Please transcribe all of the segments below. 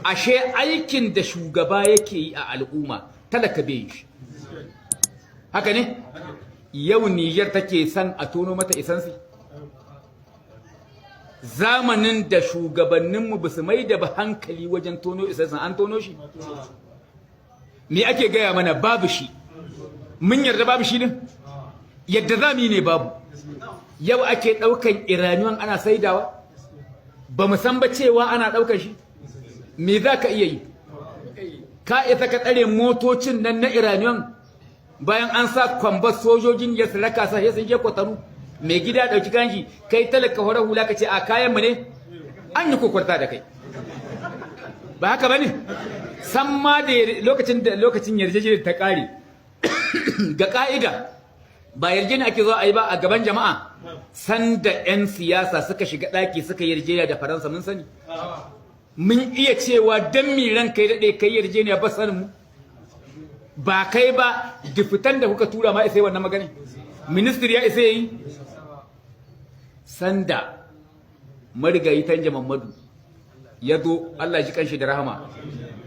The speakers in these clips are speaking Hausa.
ashe aikin da shugaba yake yi a al'umma talaka bai yi shi haka ne yau Niger take son a tono mata isansi zamanin da shugabanninmu ba su mai da ba hankali wajen tono isansi an tono shi me ake gaya mana babu shi mun yarda babu shi ne yadda za mu yi ne babu yau ake ɗaukan iraniyan ana saidawa ba mu san ba cewa ana ɗaukar shi me za ka iya yi ka isa ka tsare motocin nan na iraniyan bayan an sa kwambar sojojin ya raka sa ya sun je kwataru mai gida ɗauki kanshi kai talaka horar hula ka ce a kayan mu ne an yi kokwarta da kai ba haka ba ne san ma da lokacin yarjejeniya ta ƙare ga ƙa'ida ba yarjejeniya ake zo a yi ba a gaban jama'a sanda 'yan siyasa suka shiga ɗaki suka yarjejeniya da faransa mun sani mun iya cewa don miran kai daɗe kai yarjejeniya ba sanin mu ba kai ba difitan da kuka tura ma isa wannan magana ministry ya isa yi sanda marigayi tanja mamadu ya zo Allah ji kanshi da rahama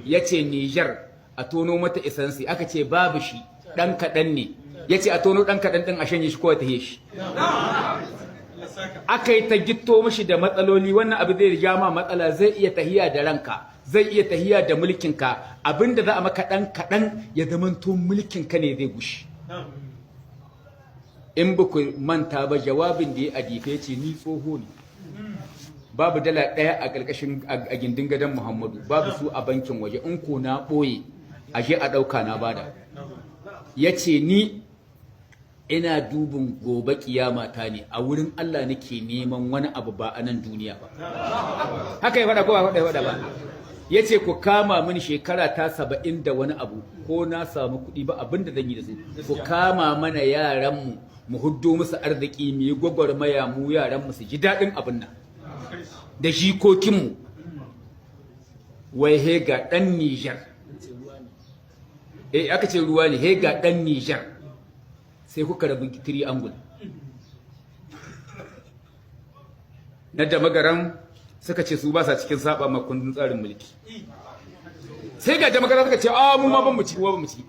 ya ce Niger a tono mata isansi aka ce babu shi ɗan kaɗan ne ya ce a tono ɗan kaɗan ɗin a shanye shi kowa ta shi aka yi ta gitto mashi da matsaloli wannan abu zai riga ma matsala zai iya tahiya da ranka zai iya tahiya da mulkinka abinda za a maka ɗan kaɗan ya zamanto mulkinka ne zai gushi in ba ku manta ba jawabin da ya adifa ya ce ni tsoho ne babu dala ɗaya a ƙarƙashin a gindin gadon muhammadu babu su a bankin waje in ko na ɓoye ashe a ɗauka na bada ya ce ni ina dubin gobe kiyamata ne a wurin Allah nake neman wani abu ba a nan duniya ba haka ya faɗa ko ba faɗa ba ya ce ku kama mini shekara ta 70 da wani abu ko na samu kuɗi ba abin da zan yi da su ku kama mana yaranmu mu huddo musu arziki mu yi gwagwarmaya mu yaranmu su ji daɗin abin nan da jikokinmu wai he ga ɗan Nijar aka ce ruwa ne he ga ɗan Nijar sai kuka rabu triangle na da magaran suka ce su ba sa cikin saba ma kundin tsarin mulki sai ga da magaran suka ce mu ma ban mu ci ba mu ci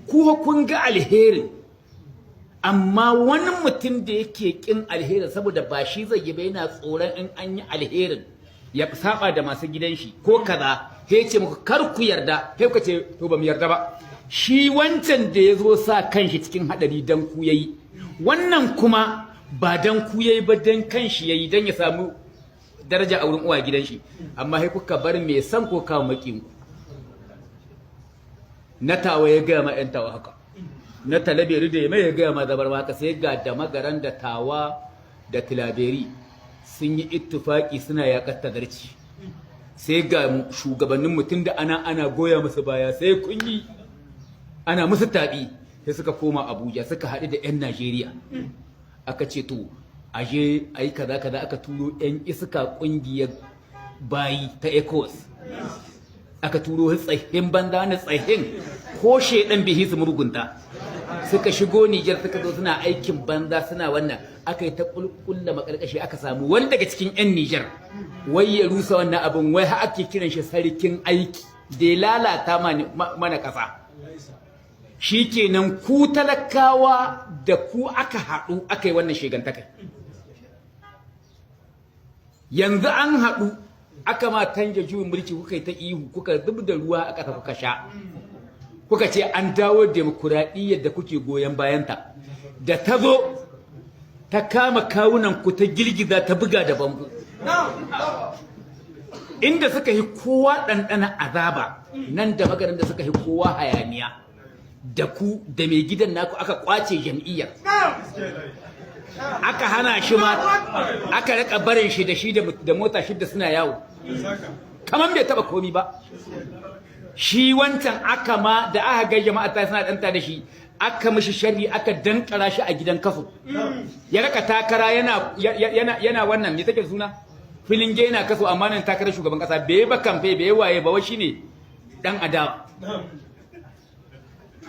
ku kun ga alherin amma wani mutum da yake kin alherin saboda ba shi zai yi ba yana tsoron in an yi alherin ya saba da masu gidan shi ko kaza sai ce muku kar ku yarda sai kuka ce to ba mu yarda ba shi wancan da ya zo sa kanshi cikin hadari dan ku yayi wannan kuma ba dan ku yayi ba dan kanshi yayi dan ya samu daraja a wurin uwa gidan shi amma sai kuka bar me san ko kawo makin ku na tawa ya ga ma yan tawa haka na talaberi da mai ya ga ma zabar haka sai ga da magaran da tawa da tilaberi sun yi ittifaki suna yakar tadarci sai ga shugabannin mutum da ana goya musu baya sai kun yi ana musu taɓi sai suka koma Abuja suka haɗu da 'yan Najeriya aka ce to aje ayi kaza kaza aka turo 'yan iska ƙungiyar bayi ta ECOWAS aka turo tsahin banza na tsahin ko shedan bihi su mugunta suka shigo Niger suka zo suna aikin banza suna wannan aka yi ta kulkulla makarkashi aka samu wani daga cikin 'yan Niger wai ya rusa wannan abin wai har ake kiran shi sarkin aiki da ya lalata mana ƙasa shi kenan ku talakawa da ku aka haɗu aka yi wannan shegantakai yanzu an haɗu aka ma tanja juyin mulki kuka yi ta ihu kuka zub da ruwa a ƙasa kuka sha kuka ce an dawo demokuraɗiyyar da kuke goyon bayanta da ta zo ta kama kawunan ku ta girgiza ta buga da bango inda suka yi kowa ɗanɗana azaba nan da maganin da suka yi kowa hayaniya da ku da mai gidan naku aka kwace jam'iyyar aka hana shi ma aka rika barin shi da mota shidda suna yawo kamar bai taba komi ba shi wancan aka ma da aka ga jama'a ta suna danta da shi aka mishi sharri aka dankara shi a gidan kaso ya raka takara yana wannan me take suna filin ge yana kaso amma nan takarar shugaban kasa bai ba kamfe bai waye ba wai shine dan adawa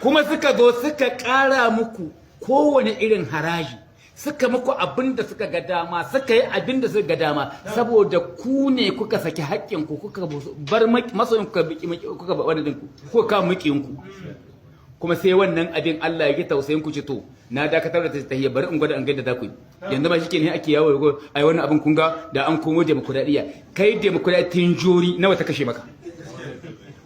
kuma suka zo suka ƙara muku kowane irin haraji suka muku abin da suka ga dama, suka yi abin da suka ga dama, saboda ku ne kuka saki haƙƙinku, kuka bar masoyin kuka bar wadadin ku, kuka kama maƙiyin ku. Kuma sai wannan abin Allah ya ki tausayin ku ce to na dakatar da tahiyya, bari in gwada an gaida za ku yi. Yanzu ma shike ne ake yawo go ai wannan abin kun ga da an komo demokradiya. Kai demokradiyatin jori nawa ta kashe maka?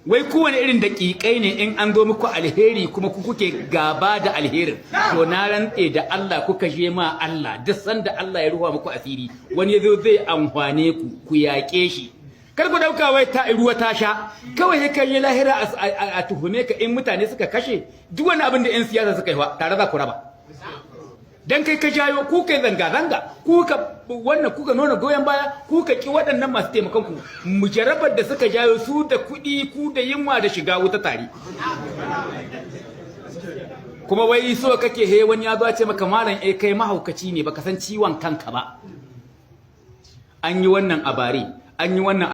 Wai kowane irin daƙiƙai ne in an zo muku alheri kuma ku kuke gaba da alherin, to na rantse da Allah kuka je ma Allah duk sanda Allah ya ruwa muku asiri wani yazo zai amfane ku yaƙe shi. Kar ku dauka wai ta ruwa ta sha kawai sai kai lahira a tuhume ka in mutane suka kashe duk wani abin da 'yan siyasa suka yi tare za ku raba. Dan kai ka jayo ku kai zanga-zanga kuka nuna goyon baya kuka ki waɗannan masu taimakon ku mujarabar da suka jayo su da kuɗi ku da yunwa da shiga wuta tare. Kuma wai so kake he wani ya zo ce maka malam kai mahaukaci ne baka san ciwon kanka ba. An yi wannan a bare, an yi wannan